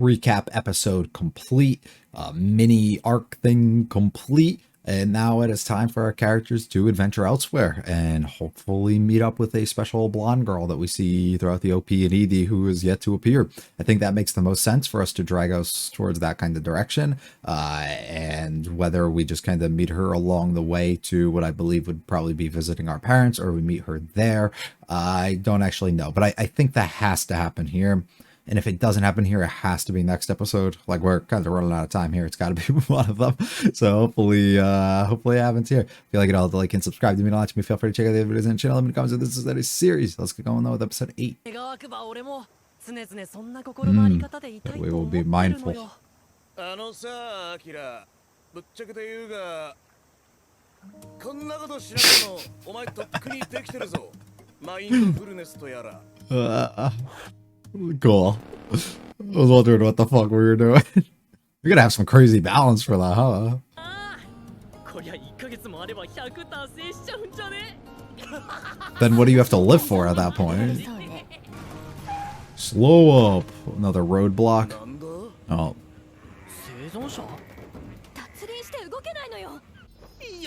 recap episode complete, mini arc thing complete. And now it is time for our characters to adventure elsewhere and hopefully meet up with a special blonde girl that we see throughout the OP and ED who is yet to appear. I think that makes the most sense for us to drag us towards that kind of direction. And whether we just kind of meet her along the way to what I believe would probably be visiting our parents, or we meet her there, I don't actually know. But I think that has to happen here. And if it doesn't happen here, it has to be next episode. Like, we're kind of running out of time here. It's got to be one of them. So hopefully it happens here. If you like it all, like and subscribe to me and watch me. Feel free to check out the other videos in the channel. Let me know in the comments if this is a series. Let's get going though with episode 8. We will be mindful. Cool. I was wondering what the fuck we were doing. You're gonna have some crazy balance for that, huh? Then what do you have to live for at that point? Slow up. Another roadblock. Oh.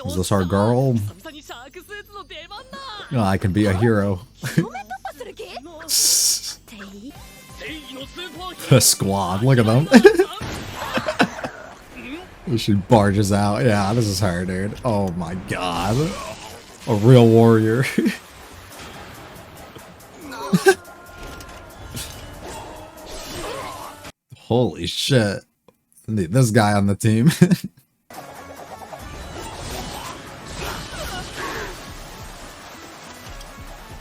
Is this our girl? No, I can be a hero. The squad, look at them. She barges out. Yeah, this is her, dude. Oh my god. A real warrior. Holy shit. Need this guy on the team.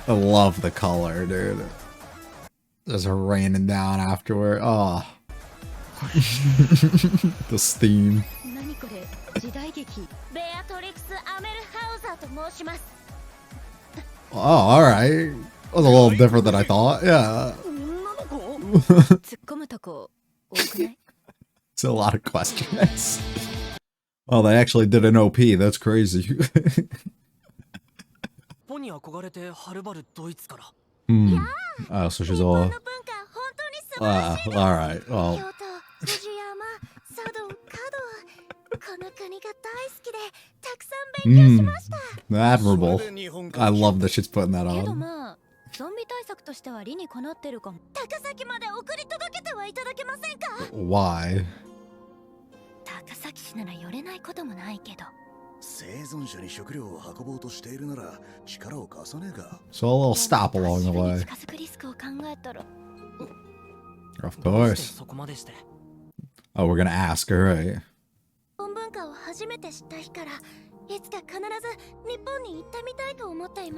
I love the color, dude. Just raining down afterward. Oh. The steam. Oh, alright. That was a little different than I thought. Yeah. It's a lot of questions. Oh, they actually did an OP. That's crazy. Oh, so she's all... alright, well... Admirable. I love that she's putting that on. Why? So a little stop along the way. Of course. Oh, we're gonna ask her, right?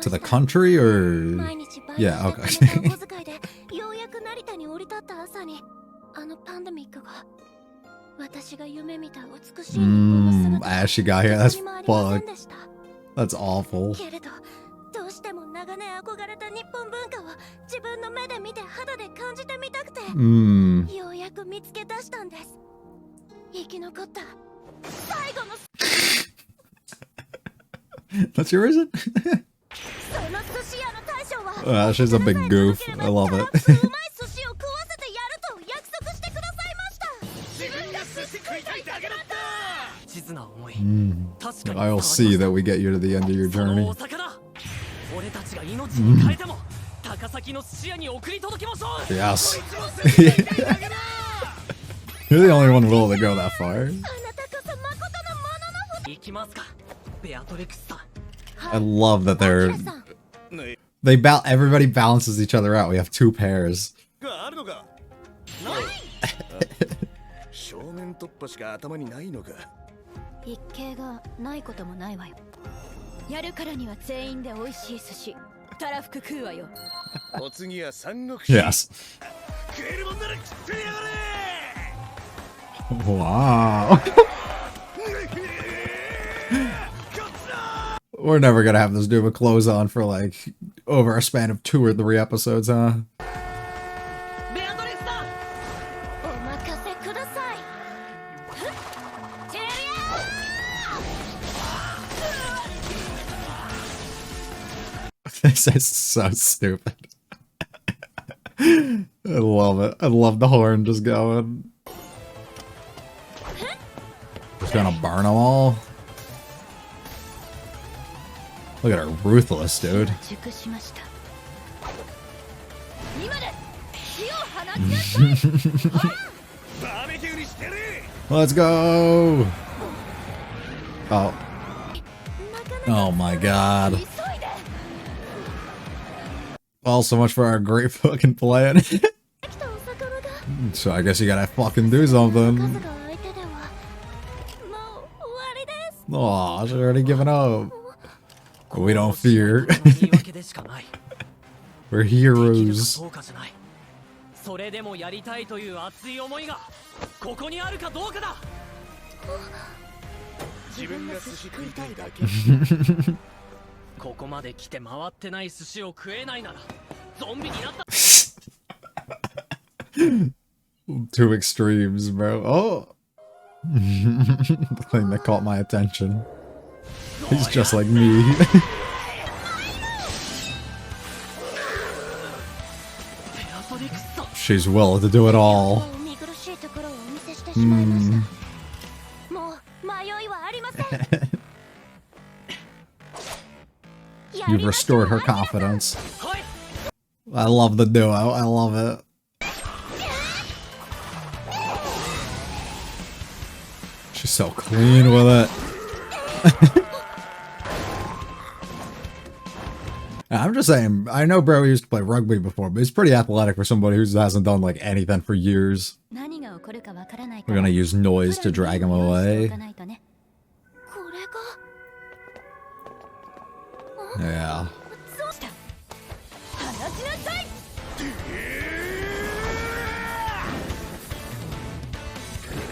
To the country, or... Yeah, okay. As she got here, that's fucked. That's awful. That's your reason? She's a big goof. I love it. I'll see that we get you to the end of your journey. Yes. You're the only one willing to go that far. I love that everybody balances each other out. We have two pairs. Yes. Wow. We're never gonna have this dude with clothes on for like over a span of 2 or 3 episodes, huh? This is so stupid. I love it. I love the horn just going. Just gonna burn them all. Look at her, ruthless, dude. Let's go. Oh. Oh my god. Well, so much for our great fucking plan. So I guess you gotta fucking do something. Aw, she's already given up. But we don't fear. We're heroes. Two extremes, bro. Oh! The thing that caught my attention. He's just like me. She's willing to do it all. You've restored her confidence. I love the duo. I love it. She's so clean with it. I'm just saying, I know bro used to play rugby before, but he's pretty athletic for somebody who hasn't done like anything for years. We're gonna use noise to drag him away. Yeah.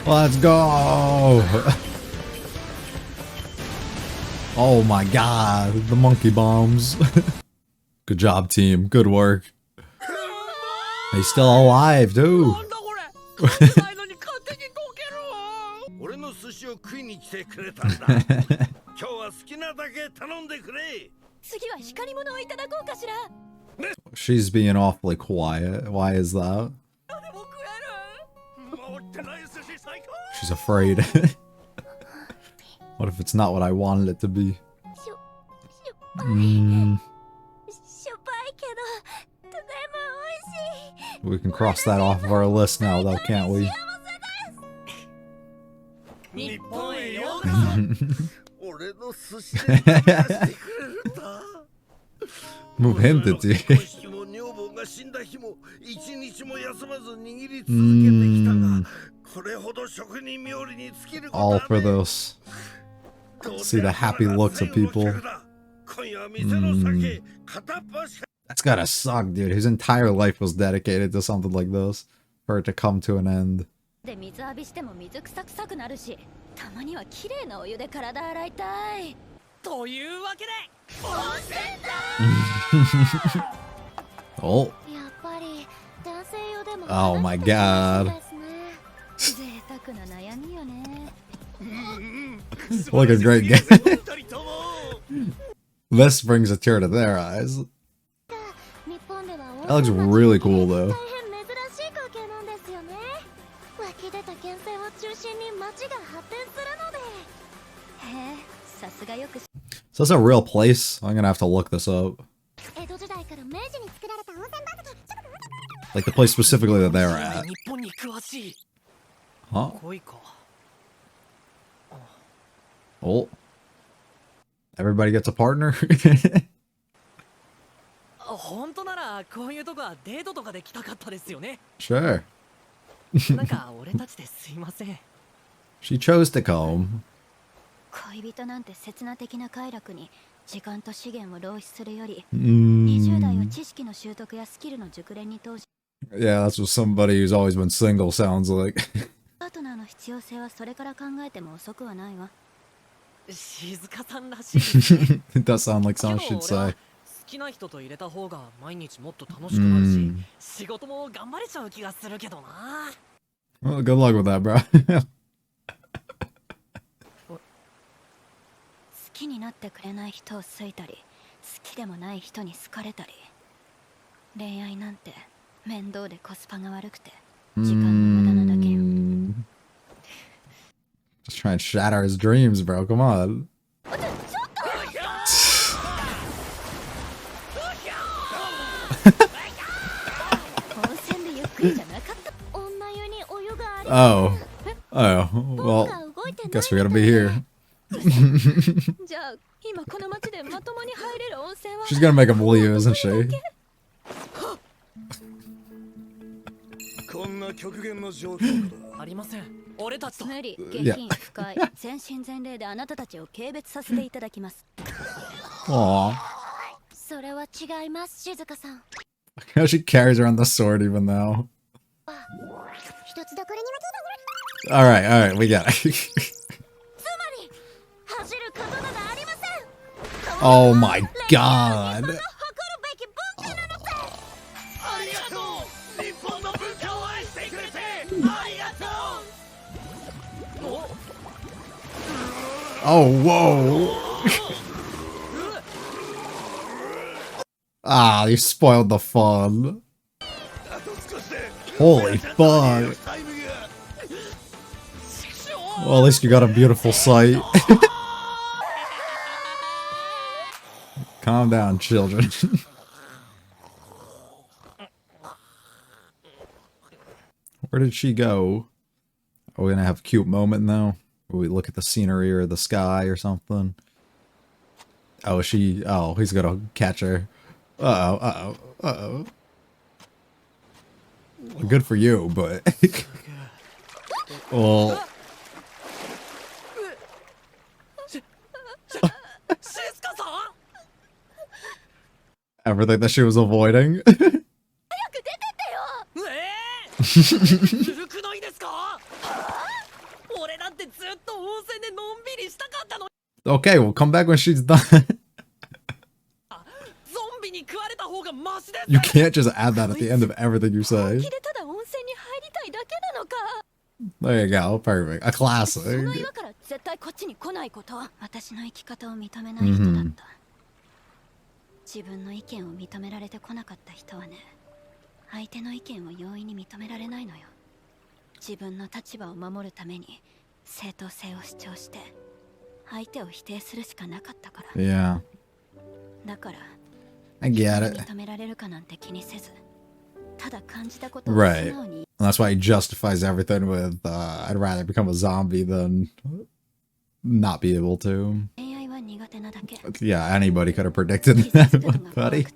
Let's go! Oh my god, the monkey bombs. Good job, team. Good work. He's still alive, too. She's being awfully quiet. Why is that? She's afraid. What if it's not what I wanted it to be? We can cross that off of our list now, though, can't we? Move him to tea. All for this. See the happy looks of people. That's gotta suck, dude. His entire life was dedicated to something like this. For it to come to an end. Oh. Oh my god. What a great game. This brings a tear to their eyes. That looks really cool though. So that's a real place? I'm gonna have to look this up. Like the place specifically that they're at. Huh? Oh. Everybody gets a partner? Sure. She chose to come. Yeah, that's what somebody who's always been single sounds like. It does sound like someone should say. Well, good luck with that, bro. Just try and shatter his dreams, bro. Come on. Oh. Oh. Well, guess we gotta be here. She's gonna make him leave, isn't she? Yeah. Aww. How she carries around the sword even though. Alright, we got it. Oh my god. Oh, whoa. Ah, you spoiled the fun. Holy fuck. Well, at least you got a beautiful sight. Calm down, children. Where did she go? Are we gonna have a cute moment now? Will we look at the scenery or the sky or something? Oh, oh, he's gonna catch her. Uh-oh, uh-oh, uh-oh. Well, good for you, but... well... Everything that she was avoiding. Okay, we'll come back when she's done. You can't just add that at the end of everything you say. There you go, perfect. A classic. Yeah. I get it. Right. And that's why he justifies everything with, I'd rather become a zombie than not be able to. Yeah, anybody could have predicted that, buddy.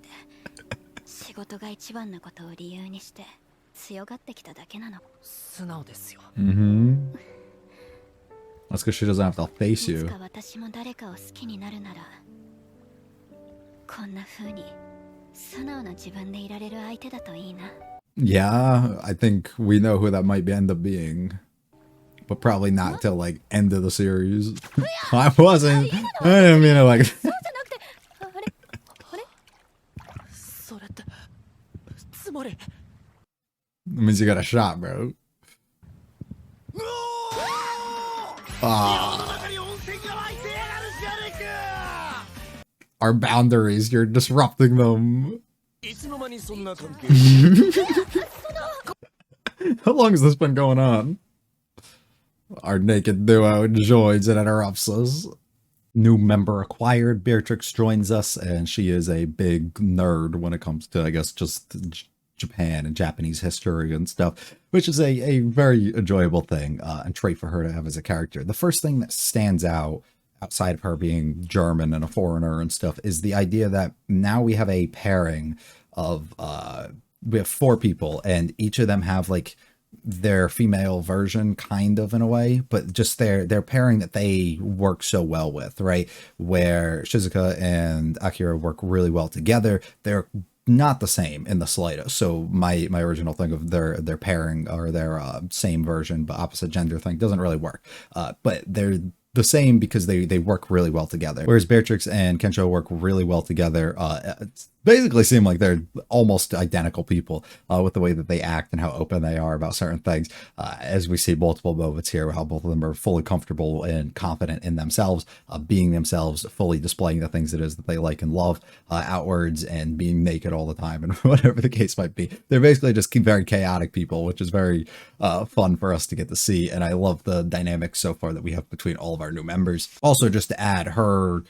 That's because she doesn't have to face you. Yeah, I think we know who that might end up being. But probably not till like end of the series. I wasn't. I didn't mean it like that. That means you got a shot, bro. Our boundaries, you're disrupting them. How long has this been going on? Our naked duo joins and interrupts us. New member acquired. Beatrix joins us, and she is a big nerd when it comes to, I guess, just Japan and Japanese history and stuff, which is a very enjoyable thing and trait for her to have as a character. The first thing that stands out, outside of her being German and a foreigner and stuff, is the idea that now we have a pairing of, we have 4 people, and each of them have, like, their female version, kind of, in a way, but just their pairing that they work so well with, right? Where Shizuka and Akira work really well together. They're not the same in the slightest. So my original thing of their pairing or their same version but opposite gender thing doesn't really work. But they're the same because they work really well together. Whereas Beatrix and Kensho work really well together. basically seem like they're almost identical people with the way that they act and how open they are about certain things. As we see multiple moments here, how both of them are fully comfortable and confident in themselves, being themselves, fully displaying the things it is that they like and love outwards, and being naked all the time, and whatever the case might be. They're basically just very chaotic people, which is very fun for us to get to see. And I love the dynamics so far that we have between all of our new members. Also, just to add, her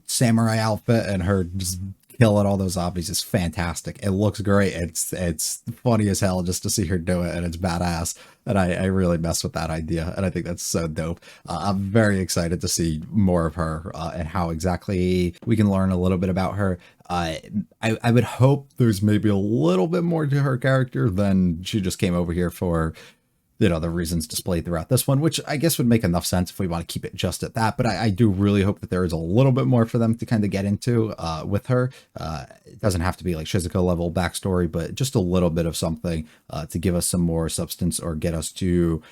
samurai outfit and her just killing all those zombies is fantastic. It looks great. It's funny as hell just to see her do it, and it's badass. And I really mess with that idea, and I think that's so dope. I'm very excited to see more of her and how exactly we can learn a little bit about her. I would hope there's maybe a little bit more to her character than she just came over here for, the reasons displayed throughout this one, which I guess would make enough sense if we want to keep it just at that. But I do really hope that there is a little bit more for them to kind of get into with her. It doesn't have to be like Shizuka level backstory, but just a little bit of something to give us some more substance, or get us to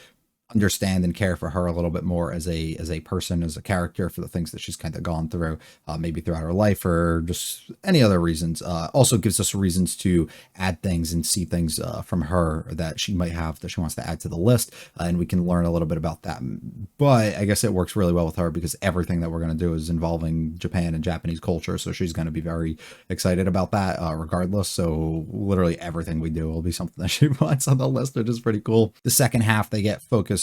understand and care for her a little bit more as a person, as a character, for the things that she's kind of gone through, maybe throughout her life, or just any other reasons. Also gives us reasons to add things and see things from her that she might have that she wants to add to the list, and we can learn a little bit about that. But I guess it works really well with her because everything that we're going to do is involving Japan and Japanese culture, so she's going to be very excited about that regardless. So literally everything we do will be something that she wants on the list, which is pretty cool. The second half, they get focused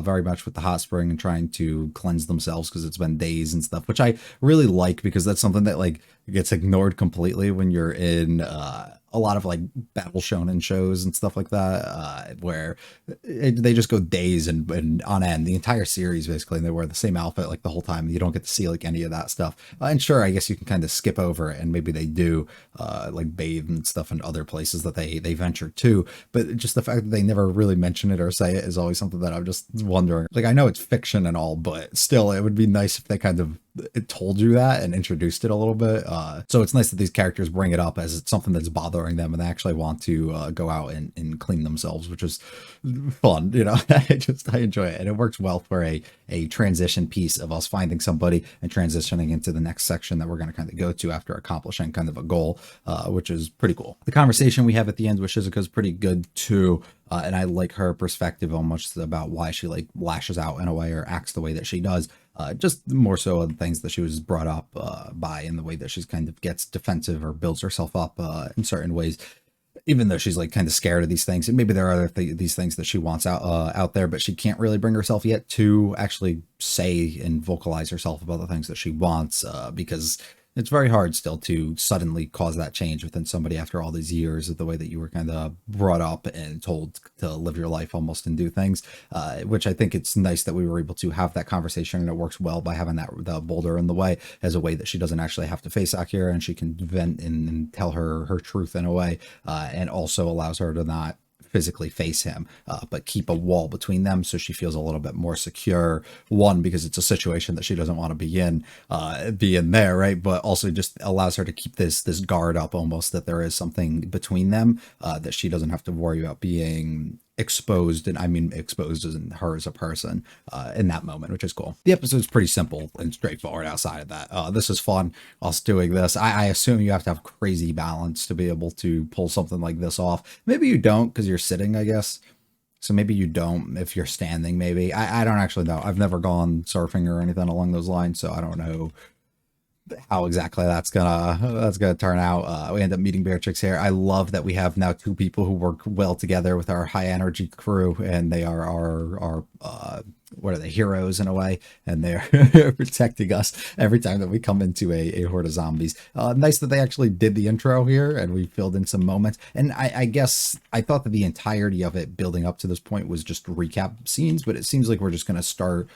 very much with the hot spring and trying to cleanse themselves because it's been days and stuff, which I really like, because that's something that like gets ignored completely when you're in a lot of like battle shonen shows and stuff like that, where they just go days and on end, the entire series basically, and they wear the same outfit like the whole time. You don't get to see like any of that stuff. And sure, I guess you can kind of skip over it, and maybe they do like bathe and stuff in other places that they venture to. But just the fact that they never really mention it or say it is always something that I'm just wondering. Like, I know it's fiction and all, but still, it would be nice if they kind of it told you that and introduced it a little bit. So it's nice that these characters bring it up as it's something that's bothering them, and they actually want to go out and clean themselves, which is fun. I enjoy it, and it works well for a transition piece of us finding somebody and transitioning into the next section that we're going to kind of go to after accomplishing kind of a goal, which is pretty cool. The conversation we have at the end with Shizuka is pretty good too. And I like her perspective almost about why she like lashes out in a way or acts the way that she does. Just more so of the things that she was brought up by, in the way that she's kind of gets defensive or builds herself up in certain ways, even though she's like kind of scared of these things. And maybe there are other these things that she wants out there, but she can't really bring herself yet to actually say and vocalize herself about the things that she wants, because it's very hard still to suddenly cause that change within somebody after all these years of the way that you were kind of brought up and told to live your life almost and do things, which I think it's nice that we were able to have that conversation, and it works well by having the boulder in the way as a way that she doesn't actually have to face Akira, and she can vent and tell her truth in a way, and also allows her to not physically face him, but keep a wall between them, so she feels a little bit more secure. One, because it's a situation that she doesn't want to be in there, right? But also just allows her to keep this guard up almost, that there is something between them, that she doesn't have to worry about being exposed, and I mean exposed as in her as a person, in that moment, which is cool. The episode's pretty simple and straightforward outside of that. This is fun, us doing this. I assume you have to have crazy balance to be able to pull something like this off. Maybe you don't, because you're sitting, I guess. So maybe you don't if you're standing, maybe. I don't actually know. I've never gone surfing or anything along those lines, so I don't know how exactly that's gonna turn out. We end up meeting Bear Chicks here. I love that we have now two people who work well together with our high energy crew, and they are our what are they, heroes in a way, and they're protecting us every time that we come into a horde of zombies. Nice that they actually did the intro here, and we filled in some moments. And I guess I thought that the entirety of it building up to this point was just recap scenes, but it seems like we're just gonna start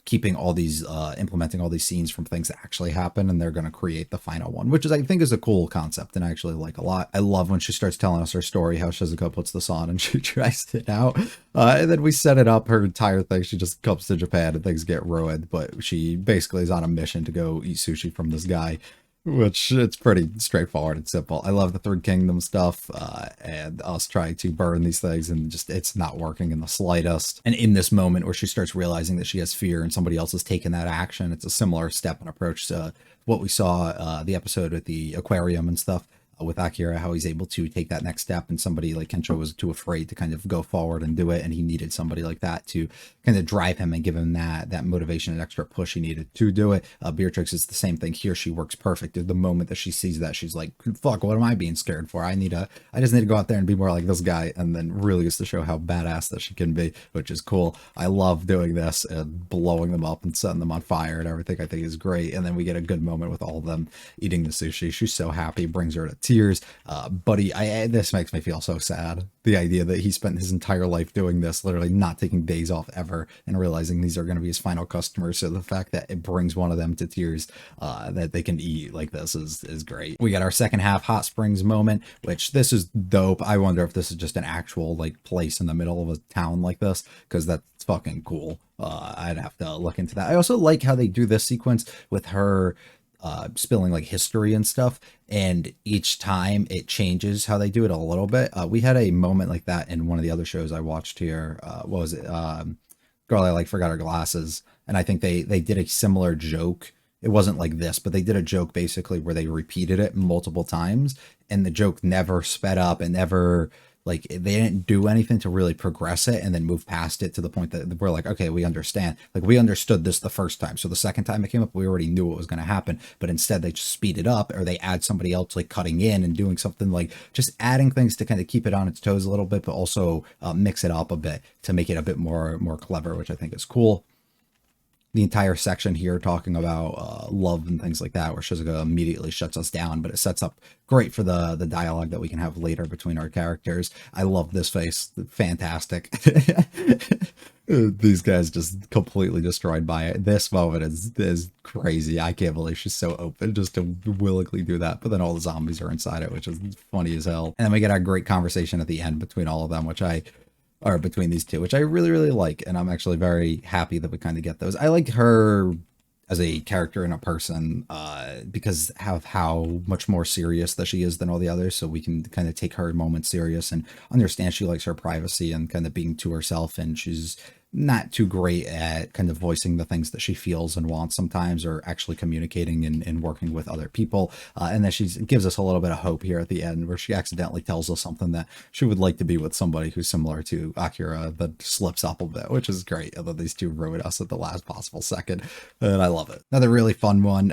keeping all these, implementing all these scenes from things that actually happen, and they're going to create the final one, which is, I think, is a cool concept, and I actually like a lot. I love when she starts telling us her story, how Shizuka puts this on and she tries it out, and then we set it up, her entire thing. She just comes to Japan and things get ruined, but she basically is on a mission to go eat sushi from this guy, which it's pretty straightforward and simple. I love the Third Kingdom stuff, and us trying to burn these things, and just it's not working in the slightest. And in this moment where she starts realizing that she has fear and somebody else has taken that action, it's a similar step and approach to what we saw the episode with the aquarium and stuff. with Akira, how he's able to take that next step, and somebody like Kensho was too afraid to kind of go forward and do it, and he needed somebody like that to kind of drive him and give him that motivation and extra push he needed to do it. Beatrix is the same thing here. She works perfect. The moment that she sees that, she's like, fuck, what am I being scared for? I just need to go out there and be more like this guy, and then really gets to show how badass that she can be, which is cool. I love doing this and blowing them up and setting them on fire and everything. I think is great. And then we get a good moment with all of them eating the sushi. She's so happy, brings her to tears. Buddy, this makes me feel so sad. The idea that he spent his entire life doing this, literally not taking days off ever, and realizing these are going to be his final customers. So the fact that it brings one of them to tears, that they can eat like this is great. We got our second half hot springs moment, which this is dope. I wonder if this is just an actual like place in the middle of a town like this, because that's fucking cool. I'd have to look into that. I also like how they do this sequence with her spilling like history and stuff, and each time it changes how they do it a little bit. We had a moment like that in one of the other shows I watched here. What was it? Girl I Like Forgot Her Glasses, and I think they did a similar joke. It wasn't like this, but they did a joke basically where they repeated it multiple times, and the joke never sped up and never, like, they didn't do anything to really progress it and then move past it to the point that we're like, okay, we understand. Like, we understood this the first time. So the second time it came up, we already knew what was going to happen. But instead, they just speed it up, or they add somebody else like cutting in and doing something, like just adding things to kind of keep it on its toes a little bit, but also mix it up a bit to make it a bit more clever, which I think is cool. The entire section here talking about love and things like that, where Shizuka immediately shuts us down, but it sets up great for the dialogue that we can have later between our characters. I love this face. Fantastic. These guys just completely destroyed by it. This moment is crazy. I can't believe she's so open just to willingly do that. But then all the zombies are inside it, which is funny as hell. And then we get our great conversation at the end between all of them, or between these two, which I really, really like. And I'm actually very happy that we kind of get those. I like her as a character and a person, because of how much more serious that she is than all the others. So we can kind of take her moments serious and understand she likes her privacy and kind of being to herself. And she's not too great at kind of voicing the things that she feels and wants sometimes, or actually communicating and working with other people. And then she gives us a little bit of hope here at the end, where she accidentally tells us something that she would like to be with somebody who's similar to Akira, but slips up a bit, which is great. Although these two ruin us at the last possible second, and I love it. Another really fun one.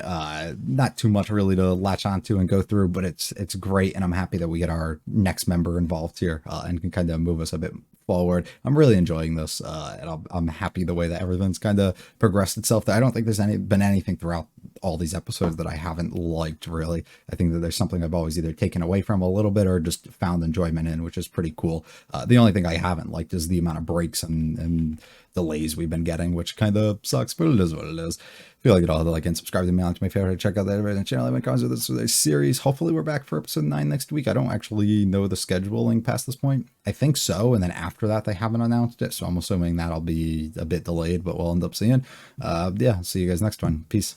Not too much really to latch onto and go through, but it's great, and I'm happy that we get our next member involved here, and can kind of move us a bit forward. I'm really enjoying this, and I'm happy the way that everything's kind of progressed itself. I don't think there's been anything throughout all these episodes that I haven't liked, really. I think that there's something I've always either taken away from a little bit or just found enjoyment in, which is pretty cool. The only thing I haven't liked is the amount of breaks and delays we've been getting, which kind of sucks, but it is what it is. If you like it all, like and subscribe to me on to my favorite, check out that channel. I've been comments with this series. Hopefully we're back for episode 9 next week. I don't actually know the scheduling past this point. I think so, and then after that they haven't announced it, so I'm assuming that'll be a bit delayed, but we'll end up seeing. Yeah, see you guys next one. Peace.